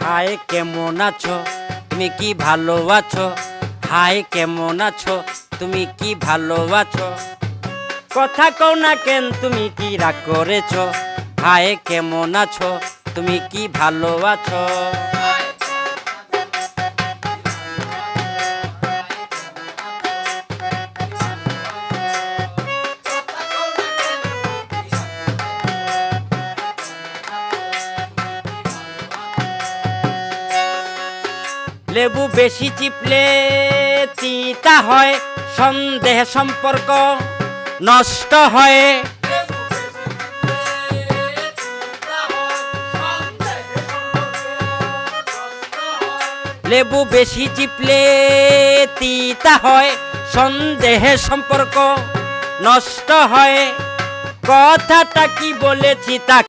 High কেমন আছো, তুমি কি ভালো আছো? হাই কেমন আছো, তুমি কি ভালো আছো? কথা কও না কেন, তুমি কি রাগ করেছো? হাই কেমন আছো, তুমি কি ভালো আছো? লেবু বেশি চিপলে তিতা হয়, সন্দেহ সম্পর্ক নষ্ট হয়। লেবু বেশি চিপলে তিতা হয়, সন্দেহে সম্পর্ক নষ্ট হয়। কথাটা কি বলেছি তা